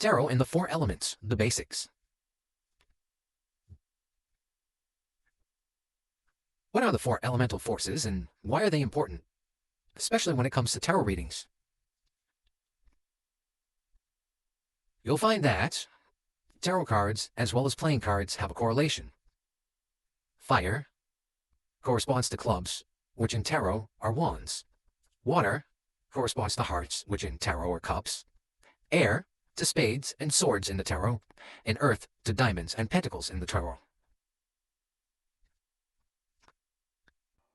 Tarot and the four elements, the basics. What are the four elemental forces and why are they important, especially when it comes to tarot readings? You'll find that tarot cards, as well as playing cards, have a correlation. Fire corresponds to clubs, which in tarot are wands. Water corresponds to hearts, which in tarot are cups. Air to spades and swords in the tarot, and earth to diamonds and pentacles in the tarot.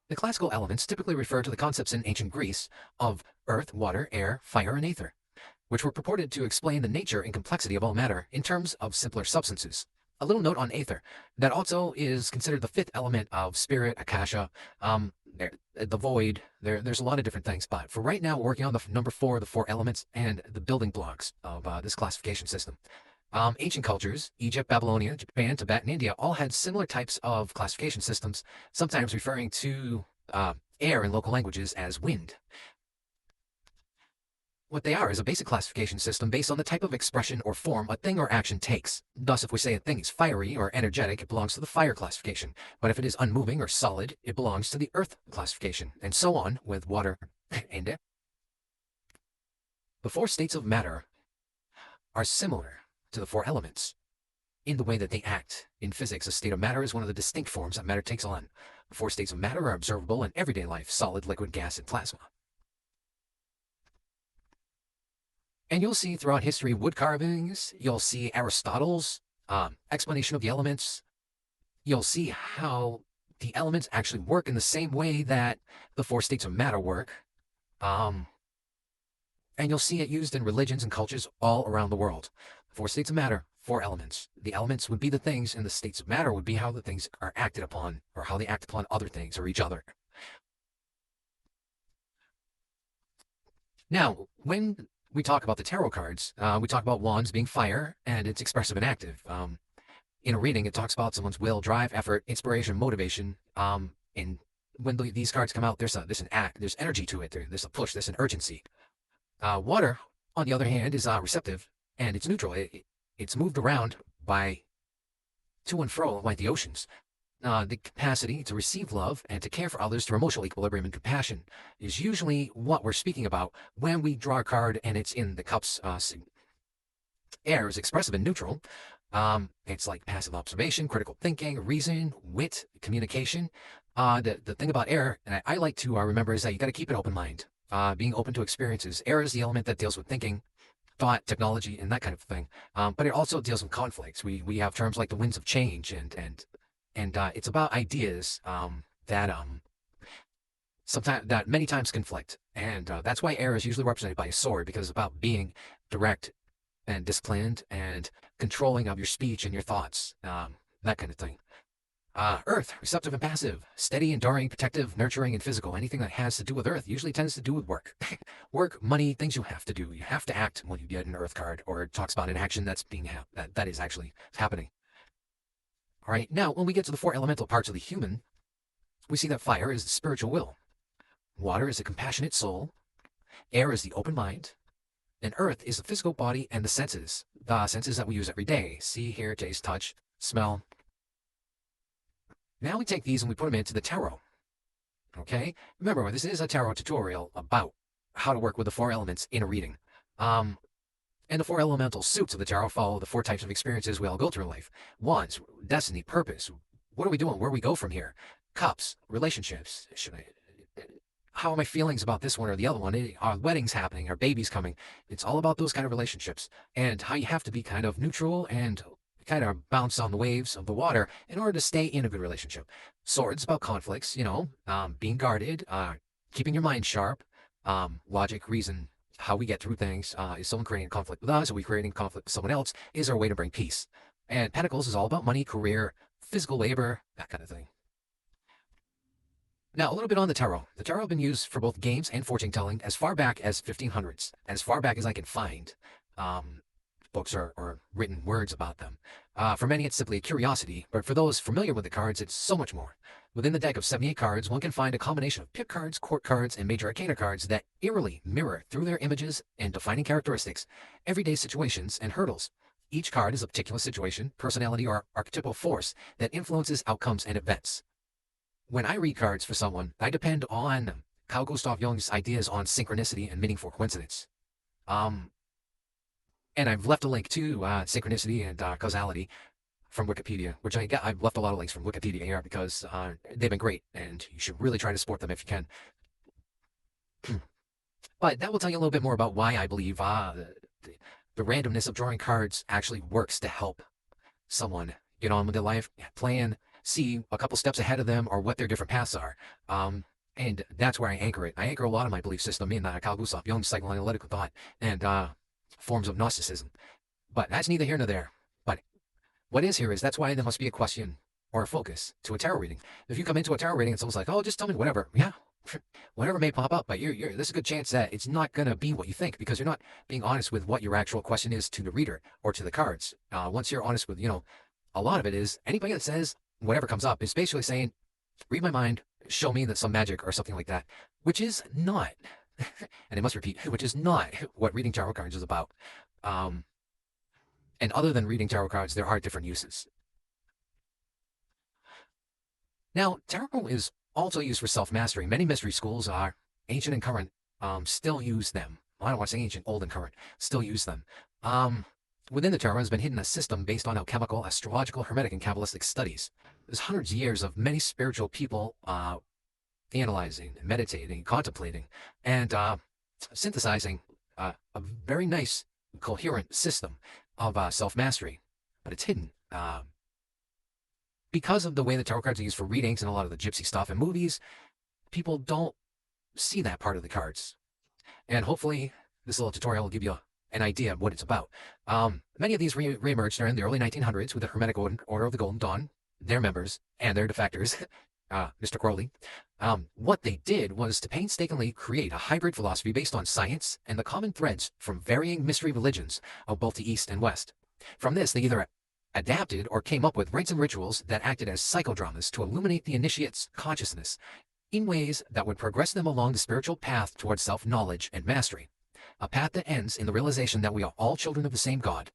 The classical elements typically refer to the concepts in ancient Greece of earth, water, air, fire, and ether, which were purported to explain the nature and complexity of all matter in terms of simpler substances. A little note on ether, that also is considered the fifth element of spirit, akasha, the void. There's a lot of different things, but for right now, we're working on the number 4, the 4 elements, and the building blocks of this classification system. Ancient cultures, Egypt, Babylonia, Japan, Tibet, and India all had similar types of classification systems, sometimes referring to air in local languages as wind. What they are is a basic classification system based on the type of expression or form a thing or action takes. Thus, if we say a thing is fiery or energetic, it belongs to the fire classification. But if it is unmoving or solid, it belongs to the earth classification, and so on with water and air. The 4 states of matter are similar to the 4 elements in the way that they act. In physics, a state of matter is one of the distinct forms that matter takes on. The 4 states of matter are observable in everyday life: solid, liquid, gas, and plasma. And you'll see throughout history wood carvings, you'll see Aristotle's explanation of the elements. You'll see how the elements actually work in the same way that the 4 states of matter work. And you'll see it used in religions and cultures all around the world. 4 states of matter, 4 elements. The elements would be the things, and the states of matter would be how the things are acted upon, or how they act upon other things or each other. Now, when we talk about the tarot cards, we talk about wands being fire, and it's expressive and active. In a reading, it talks about someone's will, drive, effort, inspiration, motivation. And when these cards come out, there's an act, there's energy to it, there's a push, there's an urgency. Water, on the other hand, is receptive, and it's neutral. It's moved around by to and fro like the oceans. The capacity to receive love and to care for others through emotional equilibrium and compassion is usually what we're speaking about when we draw a card and it's in the cups. Air is expressive and neutral. It's like passive observation, critical thinking, reason, wit, communication. The thing about air, and I like to remember, is that you got to keep an open mind, being open to experiences. Air is the element that deals with thinking, thought, technology, and that kind of thing. But it also deals with conflicts. We have terms like the winds of change and it's about ideas that many times conflict, and that's why air is usually represented by a sword, because it's about being direct and disciplined and controlling of your speech and your thoughts, that kind of thing. Earth, receptive and passive, steady, enduring, protective, nurturing, and physical. Anything that has to do with earth usually tends to do with work. Work, money, things you have to do. You have to act when you get an earth card, or it talks about an action that is actually happening. All right, now when we get to the 4 elemental parts of the human, we see that fire is the spiritual will, water is the compassionate soul, air is the open mind, and earth is the physical body and the senses that we use every day: see, hear, taste, touch, smell. Now we take these and we put them into the tarot. Okay, remember, this is a tarot tutorial about how to work with the 4 elements in a reading. And the 4 elemental suits of the tarot follow the 4 types of experiences we all go through in life. Wands, destiny, purpose. What are we doing? Where do we go from here? Cups, relationships. How are my feelings about this one or the other one? Are weddings happening? Are babies coming? It's all about those kind of relationships, and how you have to be kind of neutral and kind of bounce on the waves of the water in order to stay in a good relationship. Swords, about conflicts, being guarded, keeping your mind sharp, logic, reason. How we get through things. Is someone creating conflict with us? Are we creating conflict with someone else? Is there a way to bring peace? And Pentacles is all about money, career, physical labor, that kind of thing. Now, a little bit on the tarot. The tarot has been used for both games and fortune telling as far back as 1500s, as far back as I can find. Books or written words about them. For many, it's simply a curiosity, but for those familiar with the cards, it's so much more. Within the deck of 78 cards, one can find a combination of pip cards, court cards, and major arcana cards that eerily mirror through their images and defining characteristics, everyday situations, and hurdles. Each card is a particular situation, personality, or archetypal force that influences outcomes and events. When I read cards for someone, I depend on Carl Gustav Jung's ideas on synchronicity and meaningful coincidence. And I've left a link to synchronicity and causality from Wikipedia, which I've left a lot of links from Wikipedia here because they've been great, and you should really try to support them if you can. But that will tell you a little bit more about why I believe the randomness of drawing cards actually works to help someone get on with their life, plan, see a couple steps ahead of them, or what their different paths are. And that's where I anchor it. I anchor a lot of my belief system in Carl Gustav Jung's psychoanalytical thought and forms of Gnosticism. But that's neither here nor there. But what is here is that's why there must be a question or a focus to a tarot reading. If you come into a tarot reading and someone's like, oh, just tell me whatever. Yeah, whatever may pop up, but there's a good chance that it's not going to be what you think because you're not being honest with what your actual question is to the reader or to the cards. Once you're honest with, a lot of it is anybody that says whatever comes up is basically saying, read my mind, show me that some magic or something like that, which is not, and I must repeat, which is not what reading tarot cards is about. And other than reading tarot cards, there are different uses. Now, tarot is also used for self-mastery. Many mystery schools are ancient and current, still use them. Well, I don't want to say ancient, old and current, still use them. Within the tarot has been hidden a system based on alchemical, astrological, hermetic, and Kabbalistic studies. There's hundreds of years of many spiritual people analyzing, meditating, contemplating, and synthesizing a very nice, coherent system of self-mastery. But it's hidden. Because of the way the tarot cards are used for readings and a lot of the gypsy stuff in movies, people don't see that part of the cards. And hopefully this little tutorial will give you an idea of what it's about. Many of these re-emerged during the early 1900s with the Hermetic Order of the Golden Dawn, their members, and their defectors, Mr. Crowley. What they did was to painstakingly create a hybrid philosophy based on science and the common threads from varying mystery religions of both the East and West. From this, they either adapted or came up with rites and rituals that acted as psychodramas to illuminate the initiate's consciousness in ways that would progress them along the spiritual path towards self-knowledge and mastery. A path that ends in the realization that we are all children of the same God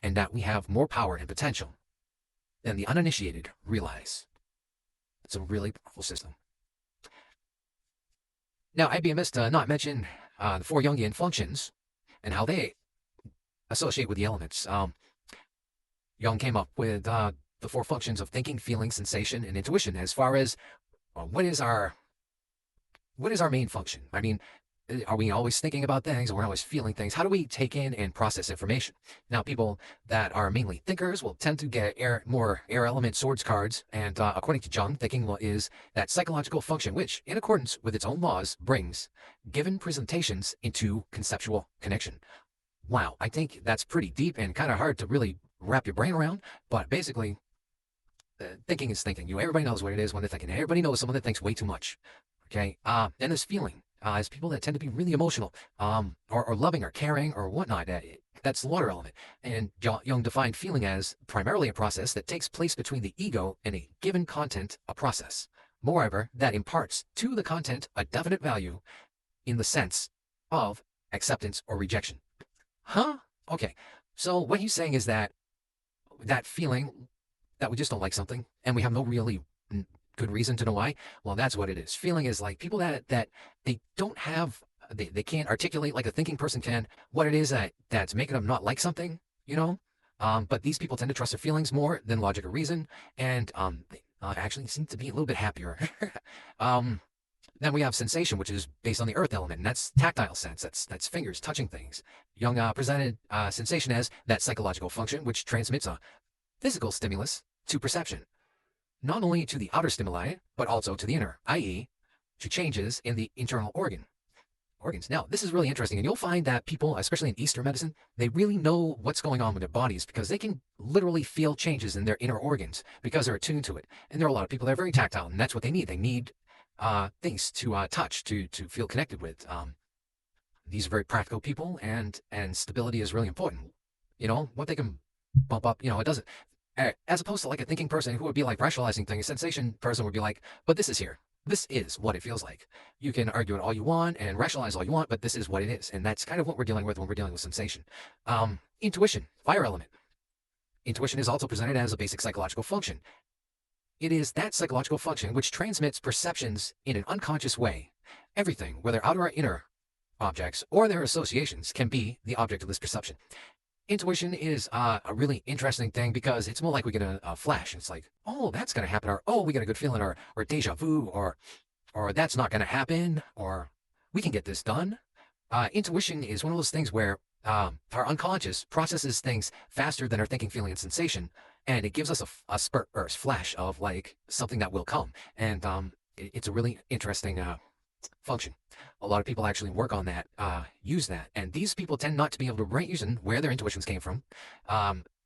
and that we have more power and potential than the uninitiated realize. It's a really powerful system. Now, I'd be amiss to not mention the 4 Jungian functions and how they associate with the elements. Jung came up with the 4 functions of thinking, feeling, sensation, and intuition as far as what is our main function? I mean, are we always thinking about things, or we're always feeling things? How do we take in and process information? Now, people that are mainly thinkers will tend to get more air element swords cards, and according to Jung, thinking is that psychological function which, in accordance with its own laws, brings given presentations into conceptual connection. Wow, I think that's pretty deep and kind of hard to really wrap your brain around, but basically, thinking is thinking. Everybody knows what it is when they're thinking. Everybody knows someone that thinks way too much. Okay, and there's feeling. As people that tend to be really emotional, or loving, or caring, or whatnot. That's the water element. And Jung defined feeling as primarily a process that takes place between the ego and a given content, a process. Moreover, that imparts to the content a definite value in the sense of acceptance or rejection. Huh? Okay. So what he's saying is that feeling that we just don't like something, and we have no really good reason to know why. Well, that's what it is. Feeling is like people that they don't have, they can't articulate like a thinking person can what it is that's making them not like something, but these people tend to trust their feelings more than logic or reason, and they actually seem to be a little bit happier. Then we have sensation, which is based on the earth element, and that's tactile sense. That's fingers touching things. Jung presented sensation as that psychological function which transmits a physical stimulus to perception, not only to the outer stimuli, but also to the inner, i.e., to changes in the internal organs. Now, this is really interesting, and you'll find that people, especially in Eastern medicine, they really know what's going on with their bodies because they can literally feel changes in their inner organs because they're attuned to it. And there are a lot of people that are very tactile, and that's what they need. They need things to touch, to feel connected with. These are very practical people, and stability is really important. What they can bump up, it doesn't. As opposed to like a thinking person who would be like rationalizing things, a sensation person would be like, but this is here. This is what it feels like. You can argue it all you want and rationalize all you want, but this is what it is. And that's kind of what we're dealing with when we're dealing with sensation. Intuition, fire element. Intuition is also presented as a basic psychological function. It is that psychological function which transmits perceptions in an unconscious way. Everything, whether outer or inner objects or their associations, can be the object of this perception. Intuition is a really interesting thing because it's more like we get a flash. It's like, oh, that's going to happen, or oh, we get a good feeling, or deja vu, or that's not going to happen, or we can get this done. Intuition is one of those things where our unconscious processes things faster than our thinking, feeling, and sensation, and it gives us a spurt or flash of like something that will come. And it's a really interesting function. A lot of people actually work on that, use that, and these people tend not to be able to write using where their intuitions came from.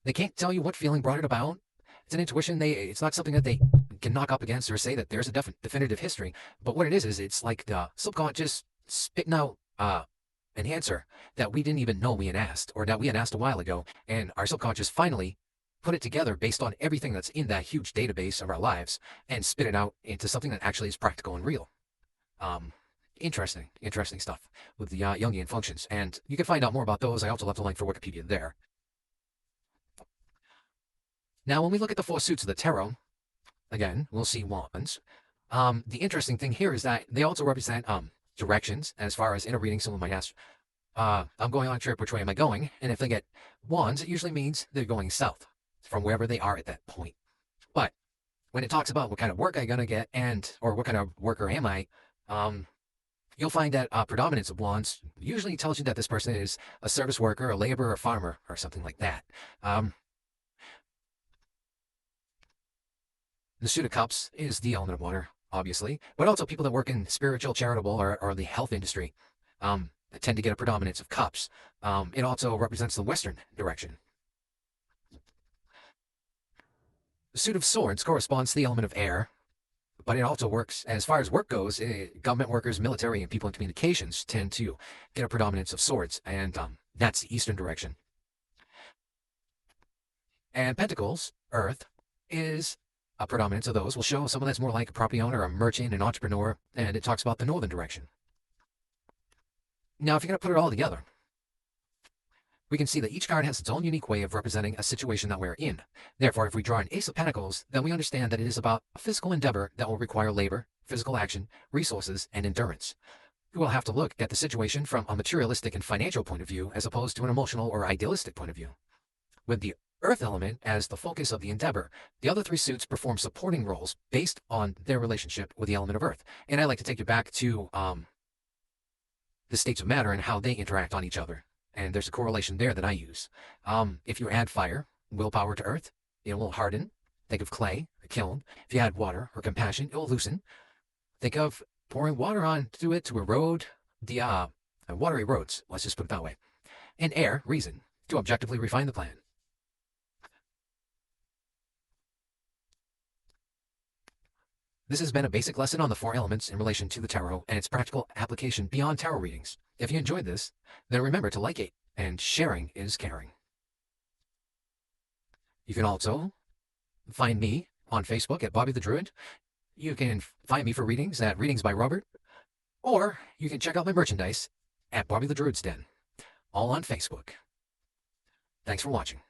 They can't tell you what feeling brought it about. It's an intuition. It's not something that they can knock up against or say that there's a definitive history. But what it is it's like the subconscious spitting out an answer that we didn't even know we had asked, or that we had asked a while ago, and our subconscious finally put it together based on everything that's in that huge database of our lives and spit it out into something that actually is practical and real. Interesting stuff with the Jungian functions, and you can find out more about those. I also left a link for Wikipedia there. Now, when we look at the 4 suits of the tarot, again, we'll see wands. The interesting thing here is that they also represent directions. As far as in a reading, someone might ask, I'm going on a trip, which way am I going? And if they get wands, it usually means they're going south from wherever they are at that point. But when it talks about what kind of work I'm going to get or what kind of worker am I, you'll find that predominance of wands usually tells you that this person is a service worker, a laborer, a farmer, or something like that. The suit of cups is the element of water, obviously, but also people that work in spiritual, charitable, or the health industry tend to get a predominance of cups. It also represents the western direction. The suit of swords corresponds to the element of air, but it also works, as far as work goes, government workers, military, and people in communications tend to get a predominance of swords, and that's the eastern direction. And pentacles, earth, is a predominance of those. Will show someone that's more like a property owner, a merchant, an entrepreneur, and it talks about the northern direction. Now, if you're going to put it all together, we can see that each card has its own unique way of representing a situation that we're in. Therefore, if we draw an Ace of Pentacles, then we understand that it is about a physical endeavor that will require labor, physical action, resources, and endurance. We will have to look at the situation from a materialistic and financial point of view as opposed to an emotional or idealistic point of view. With the Earth element as the focus of the endeavor, the other 3 suits perform supporting roles based on their relationship with the element of Earth. And I like to take you back to the states of matter and how they interact on each other. And there's a correlation there that I use. If you add fire, willpower to earth, it will harden. Think of clay, a kiln. If you add water or compassion, it will loosen. Think of pouring water onto it to erode the water erodes. Let's just put it that way. And air, reason, to objectively refine the plan. This has been a basic lesson on the 4 elements in relation to the tarot and its practical application beyond tarot readings. If you enjoyed this, then remember to like it, and sharing is caring. You can also find me on Facebook at Bobby the Druid. You can find me for readings at Readings by Robert, or you can check out my merchandise at Bobby the Druid's Den, all on Facebook. Thanks for watching.